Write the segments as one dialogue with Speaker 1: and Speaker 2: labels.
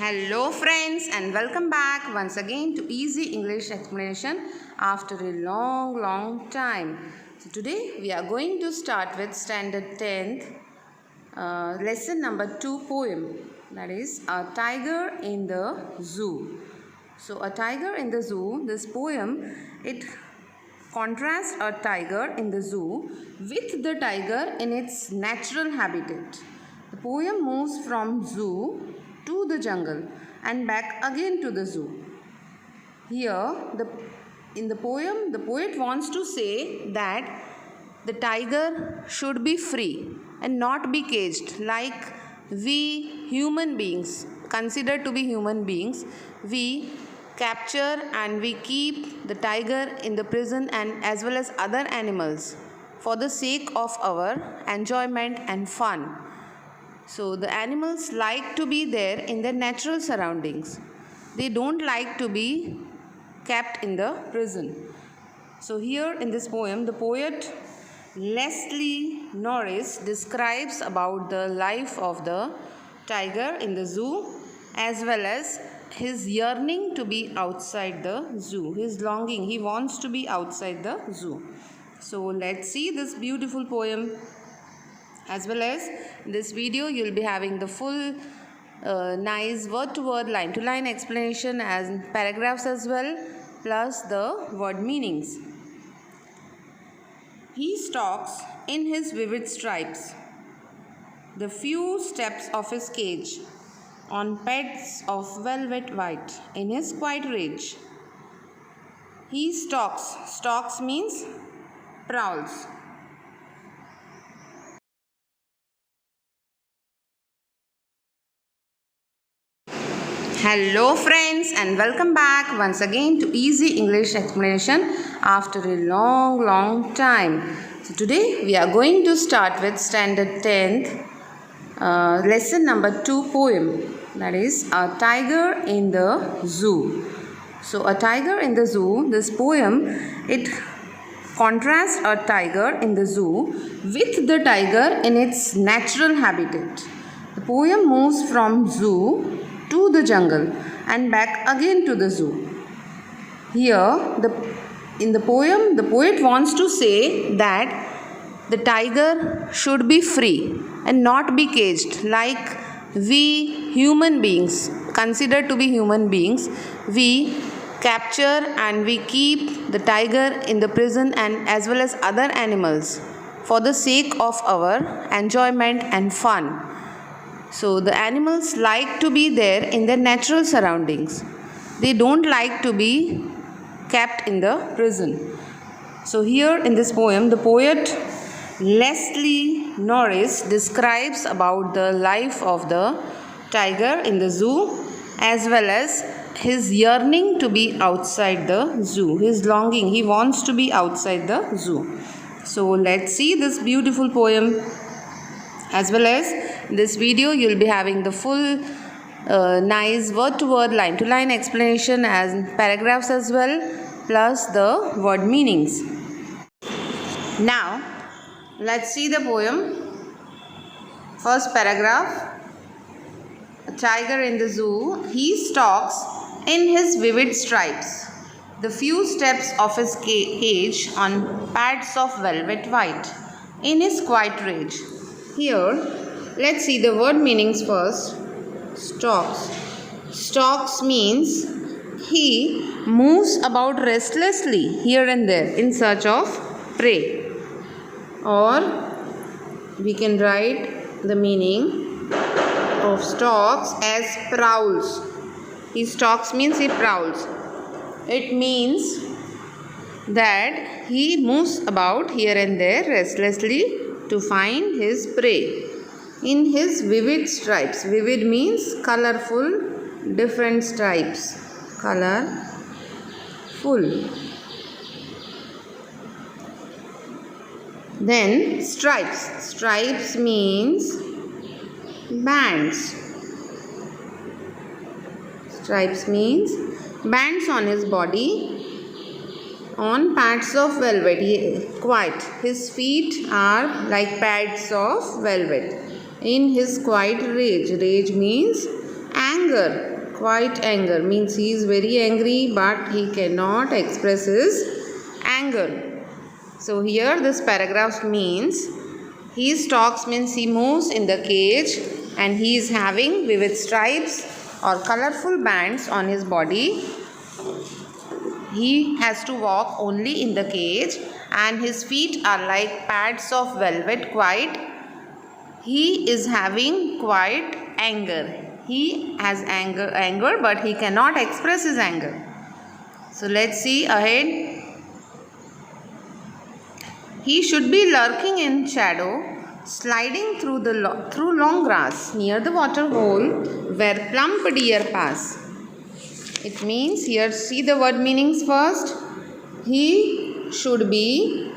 Speaker 1: Hello friends and welcome back once again to Easy English Explanation after a long time. So today we are going to start with standard 10th lesson number 2 poem, that is A Tiger in the Zoo. So A Tiger in the Zoo, this poem, it contrasts a tiger in the zoo with the tiger in its natural habitat. The poem moves from zoo to the jungle and back again to the zoo. Here, in the poem, the poet wants to say that the tiger should be free and not be caged like we human beings, considered to be human beings, we capture and we keep the tiger in the prison and as well as other animals for the sake of our enjoyment and fun. So the animals like to be there in their natural surroundings. They don't like to be kept in the prison. So here in this poem, the poet Leslie Norris describes about the life of the tiger in the zoo as well as his yearning to be outside the zoo, his longing, he wants to be outside the zoo. So let's see this beautiful poem. As well as in this video, you will be having the full nice word-to-word, line-to-line explanation as paragraphs as well, plus the word meanings. He stalks in his vivid stripes, the few steps of his cage, on pads of velvet white, in his quiet rage. He stalks. Stalks means prowls. Hello friends and welcome back once again to Easy English Explanation after a long time. So today we are going to start with standard 10th lesson number 2 poem, that is A Tiger in the Zoo. So A Tiger in the Zoo, this poem, it contrasts a tiger in the zoo with the tiger in its natural habitat. The poem moves from zoo to the jungle and back again to the zoo. Here, in the poem, the poet wants to say that the tiger should be free and not be caged like we human beings, considered to be human beings, we capture and we keep the tiger in the prison and as well as other animals for the sake of our enjoyment and fun. So the animals like to be there in their natural surroundings. They don't like to be kept in the prison. So here in this poem, the poet Leslie Norris describes about the life of the tiger in the zoo as well as his yearning to be outside the zoo, his longing, he wants to be outside the zoo. So let's see this beautiful poem. As well as in this video, you will be having the full nice word-to-word, line-to-line explanation as paragraphs as well, plus the word meanings. Now, let's see the poem. First paragraph. A tiger in the zoo, he stalks in his vivid stripes, the few steps of his cage on pads of velvet white, in his quiet rage. Here, let's see the word meanings first. Stalks. Stalks means he moves about restlessly here and there in search of prey. Or we can write the meaning of stalks as prowls. He stalks means he prowls. It means that he moves about here and there restlessly to find his prey in his vivid stripes. Vivid means colorful, different stripes. Colorful. Then stripes. Stripes means bands. Stripes means bands on his body on pads of velvet. Quiet. His feet are like pads of velvet. In his quiet rage. Rage means anger. Quite anger means he is very angry but he cannot express his anger. So here this paragraph means he stalks means he moves in the cage and he is having vivid stripes or colorful bands on his body. He has to walk only in the cage and his feet are like pads of velvet. Quite. He is having quite anger. He has anger but he cannot express his anger. So let's see ahead. He should be lurking in shadow, sliding through long grass near the water hole where plump deer pass. It means here, see the word meanings first. He should be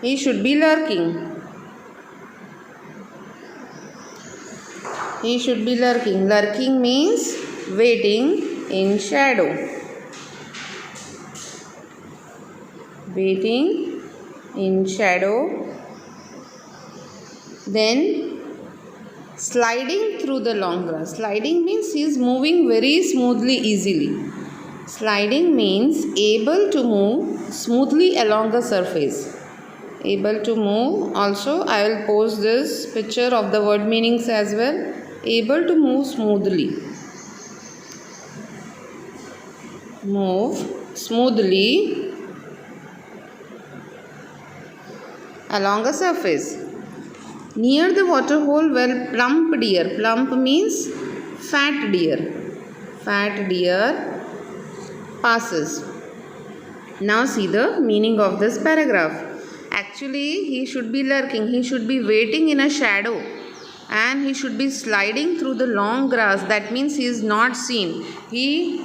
Speaker 1: lurking. He should be lurking. Lurking means waiting in shadow. Waiting in shadow. Then sliding through the long grass. Sliding means he is moving very smoothly, easily. Sliding means able to move smoothly along the surface. Able to move. Also, I will post this picture of the word meanings as well. Able to move smoothly. Move smoothly along a surface. Near the water hole where plump deer. Plump means fat deer. Fat deer passes. Now see the meaning of this paragraph. Actually, he should be lurking. He should be waiting in a shadow. And he should be sliding through the long grass. That means he is not seen. He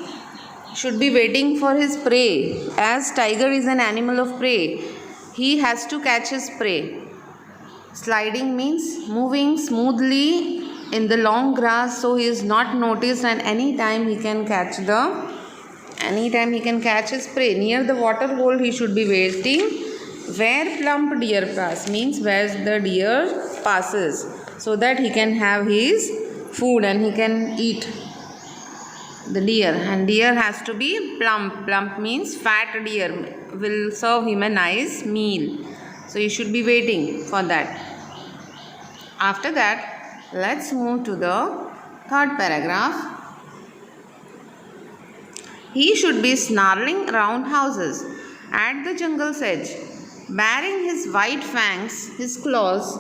Speaker 1: should be waiting for his prey. As tiger is an animal of prey, he has to catch his prey. Sliding means moving smoothly in the long grass so he is not noticed and anytime he can catch his prey. Near the water hole he should be waiting. Where plump deer pass means where the deer passes so that he can have his food and he can eat the deer. And deer has to be plump. Plump means fat deer will serve him a nice meal. So you should be waiting for that. After that, let's move to the third paragraph. He should be snarling around houses at the jungle's edge, baring his white fangs, his claws,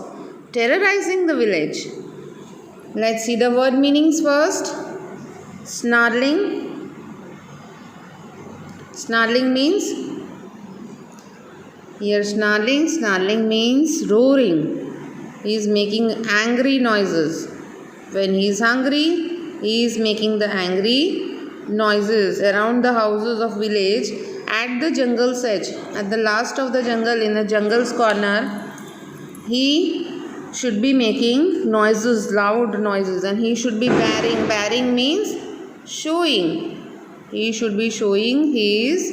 Speaker 1: terrorizing the village. Let's see the word meanings first. Snarling. Snarling means, here snarling means roaring. He is making angry noises. When he is hungry, he is making the angry noises around the houses of village at the jungle's edge. At the last of the jungle, in the jungle's corner, he should be making noises, loud noises, and he should be baring. Baring means showing. He should be showing his,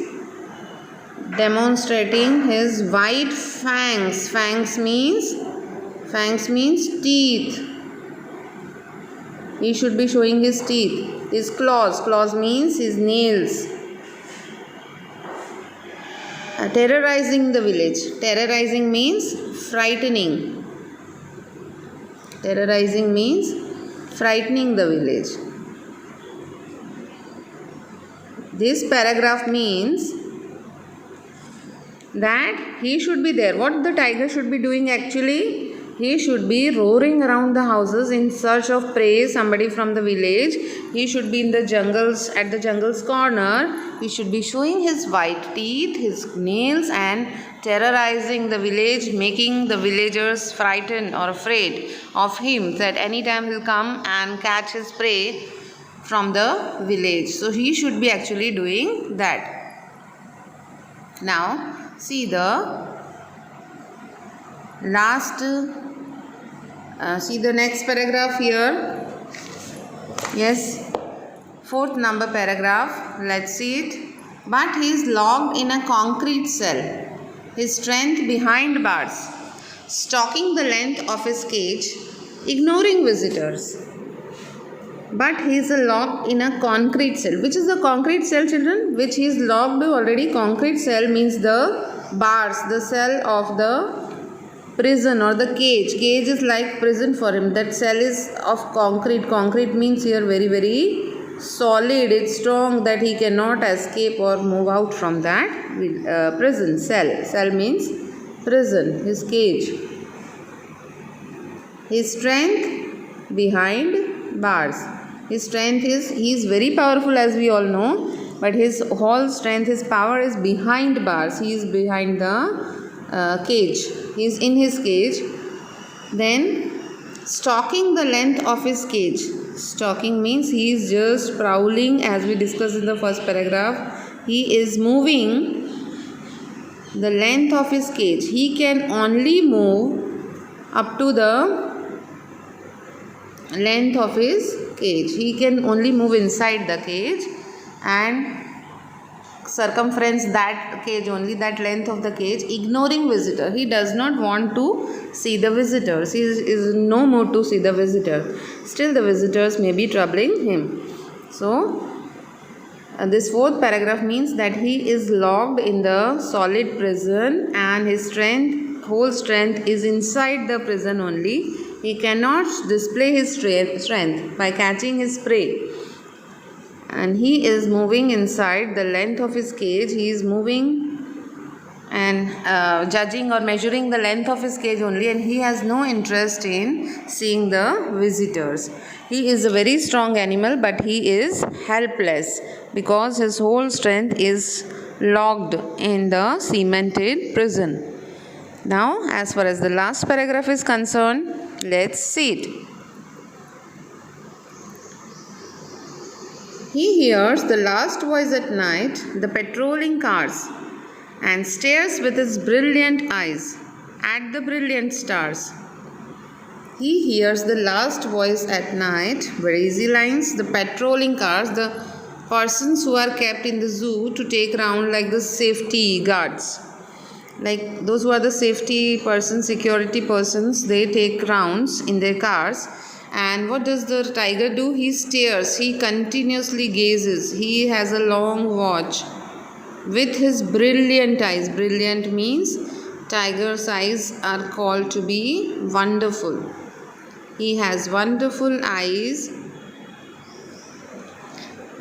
Speaker 1: demonstrating his white fangs. Fangs means teeth. He should be showing his teeth. His claws. Claws means his nails. Terrorizing the village. Terrorizing means frightening. Terrorizing means frightening the village. This paragraph means that he should be there. What the tiger should be doing actually? He should be roaring around the houses in search of prey, somebody from the village. He should be in the jungles, at the jungle's corner. He should be showing his white teeth, his nails, and terrorizing the village, making the villagers frightened or afraid of him, that anytime he'll come and catch his prey from the village. So he should be actually doing that. Now see the last, see the next paragraph here. Yes, fourth number paragraph. Let's see it. But he is locked in a concrete cell, his strength behind bars, stalking the length of his cage, ignoring visitors. but he is locked in a concrete cell. Which is the concrete cell, children? Which he is locked already. Concrete cell means the bars, the cell of the prison or the cage. Cage is like prison for him. That cell is of concrete. Concrete means here very, very solid. It's strong that he cannot escape or move out from that prison. Cell means prison, his cage. His strength behind bars. His strength is, he is very powerful as we all know, but his whole strength, his power is behind bars. He is behind the cage. He is in his cage. Then stalking the length of his cage. Stalking means he is just prowling, as we discussed in the first paragraph. He is moving the length of his cage. He can only move up to the length of his cage. He can only move inside the cage and circumference that cage only, that length of the cage, ignoring visitor. He does not want to see the visitors. He is in no mood to see the visitor. Still the visitors may be troubling him. So this fourth paragraph means that he is locked in the solid prison and his whole strength is inside the prison only. He cannot display his strength by catching his prey. And he is moving inside the length of his cage. He is moving and judging or measuring the length of his cage only, and he has no interest in seeing the visitors. He is a very strong animal, but he is helpless because his whole strength is locked in the cemented prison. Now, as far as the last paragraph is concerned, let's see it. He hears the last voice at night, the patrolling cars, and stares with his brilliant eyes at the brilliant stars. He hears the last voice at night, very easy lines, the patrolling cars, the persons who are kept in the zoo to take round like the safety guards. Like those who are the safety persons, security persons, they take rounds in their cars. And what does the tiger do? He stares, he continuously gazes, he has a long watch with his brilliant eyes. Brilliant means tiger's eyes are called to be wonderful. He has wonderful eyes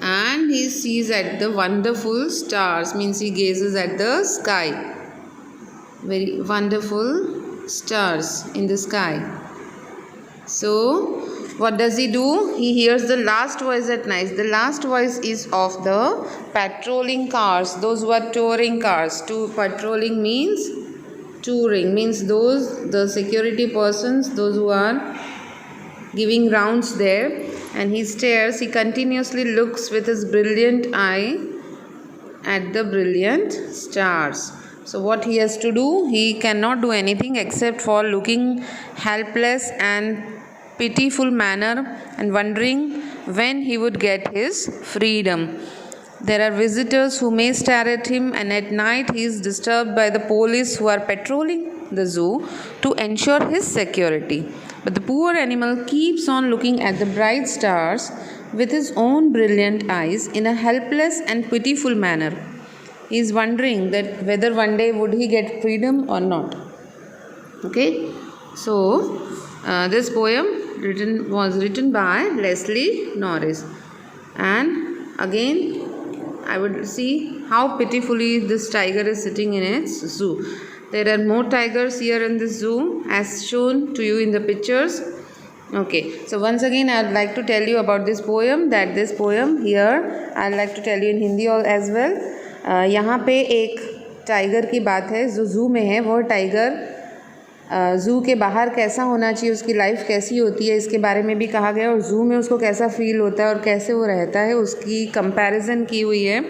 Speaker 1: and he sees at the wonderful stars, means he gazes at the sky. Very wonderful stars in the sky. So, what does he do? He hears the last voice at night. The last voice is of the patrolling cars, those who are touring cars. Patrolling means touring, means those, the security persons, those who are giving rounds there. And he stares, he continuously looks with his brilliant eye at the brilliant stars. So what he has to do? He cannot do anything except for looking helpless and pitiful manner and wondering when he would get his freedom. There are visitors who may stare at him, and at night he is disturbed by the police who are patrolling the zoo to ensure his security. But the poor animal keeps on looking at the bright stars with his own brilliant eyes in a helpless and pitiful manner. He is wondering that whether one day would he get freedom or not. Okay, so this poem was written by Leslie Norris. And again, I would see how pitifully this tiger is sitting in its zoo. There are more tigers here in this zoo as shown to you in the pictures. Okay, so once again I would like to tell you about this poem, that this poem here I would like to tell you in Hindi as well. यहाँ पे एक tiger की बात है जो zoo में है. वो टाइगर ज़ू के बाहर कैसा होना चाहिए, उसकी लाइफ कैसी होती है, इसके बारे में भी कहा गया, और ज़ू में उसको कैसा फील होता है और कैसे वो रहता है उसकी कंपैरिजन की हुई है.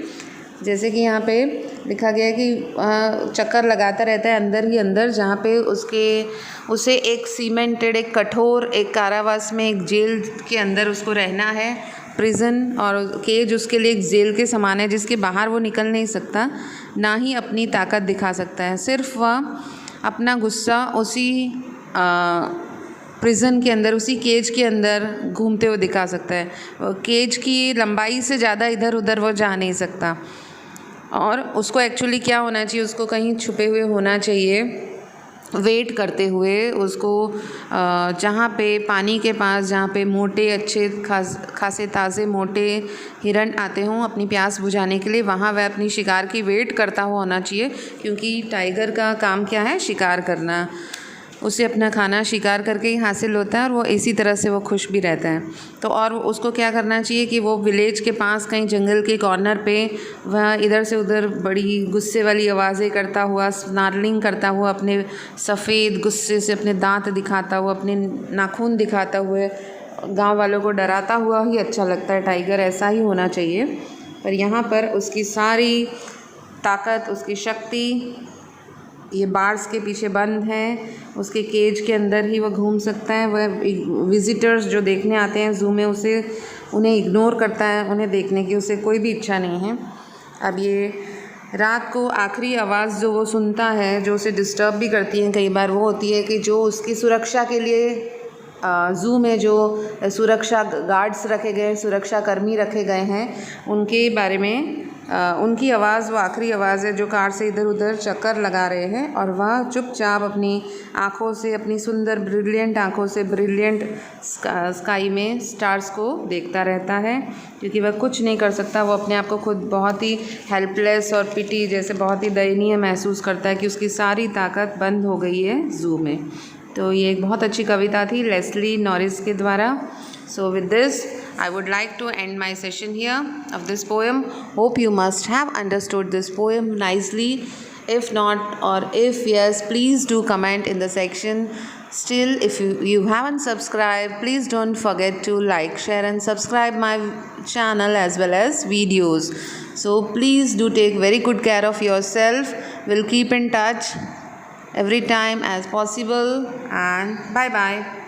Speaker 1: जैसे कि यहाँ पे लिखा गया है कि चक्कर लगाता रहता है अंदर ही अंदर, जहाँ पे उसे एक सीमेंटेड, एक कठोर, एक कारावास में, एक जेल के अंदर उसको रहना है. प्रिजन और केज उसके लिए एक जेल के समान है जिसके बाहर वो निकल नहीं सकता, ना ही अपनी ताकत दिखा सकता है. सिर्फ वह अपना गुस्सा उसी प्रिजन के अंदर, उसी केज के अंदर घूमते हुए दिखा सकता है। केज की लंबाई से ज़्यादा इधर उधर वो जा नहीं सकता। और उसको एक्चुअली क्या होना चाहिए, उसको कहीं छुपे हुए होना चाहिए, वेट करते हुए उसको जहाँ पे पानी के पास, जहाँ पे मोटे अच्छे खासे ताज़े मोटे हिरण आते हों अपनी प्यास बुझाने के लिए, वहाँ वह अपनी शिकार की वेट करता हुआ होना चाहिए, क्योंकि टाइगर का काम क्या है, शिकार करना। उसे अपना खाना शिकार करके ही हासिल होता है और वो इसी तरह से वो खुश भी रहता है। तो और उसको क्या करना चाहिए कि वो विलेज के पास कहीं जंगल के कॉर्नर पे वह इधर से उधर बड़ी गुस्से वाली आवाज़ें करता हुआ, स्नार्लिंग करता हुआ, अपने सफ़ेद गुस्से से अपने दांत दिखाता हुआ, अपने नाखून दिखाता हुए गांव वालों को डराता हुआ ही अच्छा लगता है। टाइगर ऐसा ही होना चाहिए। पर यहाँ पर उसकी सारी ताकत, उसकी शक्ति ये बार्स के पीछे बंद है, उसके केज के अंदर ही वो घूम सकता है। वह विज़िटर्स जो देखने आते हैं ज़ू में उन्हें इग्नोर करता है, उन्हें देखने की उसे कोई भी इच्छा नहीं है। अब ये रात को आखिरी आवाज़ जो वो सुनता है, जो उसे डिस्टर्ब भी करती है कई बार, वो होती है कि जो उसकी सुरक्षा के लिए ज़ू में जो सुरक्षा गार्ड्स रखे गए, सुरक्षा कर्मी रखे गए हैं, उनके बारे में उनकी आवाज़, वो आखिरी आवाज़ है जो कार से इधर उधर चक्कर लगा रहे हैं। और वह चुपचाप अपनी आँखों से, अपनी सुंदर ब्रिलियंट आँखों से ब्रिलियंट स्काई में स्टार्स को देखता रहता है, क्योंकि वह कुछ नहीं कर सकता। वो अपने आप को खुद बहुत ही हेल्पलेस और पिटी जैसे बहुत ही दयनीय महसूस करता है कि उसकी सारी ताकत बंद हो गई है ज़ू में। तो ये एक बहुत अच्छी कविता थी लेस्ली नॉरिस के द्वारा। So with this, I would like to end my session here of this poem. Hope you must have understood this poem nicely. If not, or if yes, please do comment in the section. Still, if you haven't subscribed, please don't forget to like, share and subscribe my channel as well as videos. So please do take very good care of yourself. We'll keep in touch every time as possible, and bye bye.